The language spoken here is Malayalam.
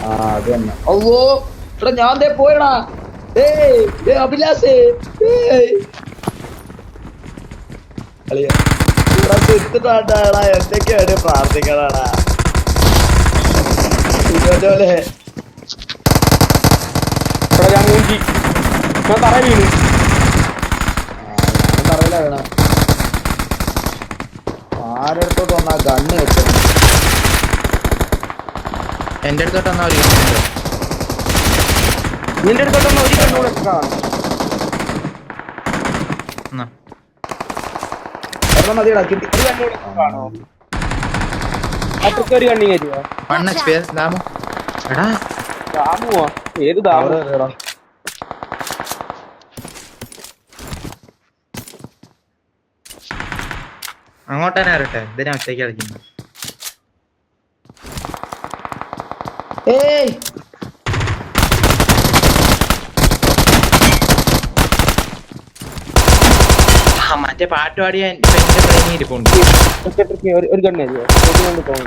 അത് തന്നെ. അല്ലോ എടാ ഞാൻ ദേ പോയടാ. അഭിലാഷേ എടുത്തിട്ടാണ്ടാ എന്തൊക്കെയാണ് പ്രാർത്ഥിക്കണാടാ ഇതോലെ ഞാൻ മൂഞ്ചി ഞാൻ തറ വീണു. പറയില്ല വേണം ആരെടുത്തോട്ട് വന്നാ ഗണ്ണ് വെക്കണം. എന്റെ അടുത്തോട്ട് വന്നാ ഒരു നിന്റെ അടുത്തോട്ടൊന്നും ഒരു കണ്ണൂടെ മതിയടാ കിട്ടി. ഒരു കണ്ണൂടെ കാണോ അത്രയ്ക്ക് ഒരു കണ്ണി കയറ്റുവാ എടാ ദാമുവാ ഏത് ദാമു അങ്ങോട്ടന്നെ വരട്ടെ ഇതിനെ ഒറ്റയ്ക്ക് കളിക്കുന്നു. മറ്റേ പാട്ട് പാടിയ ഇരിപ്പുണ്ട്. ഒരു കണ്ണി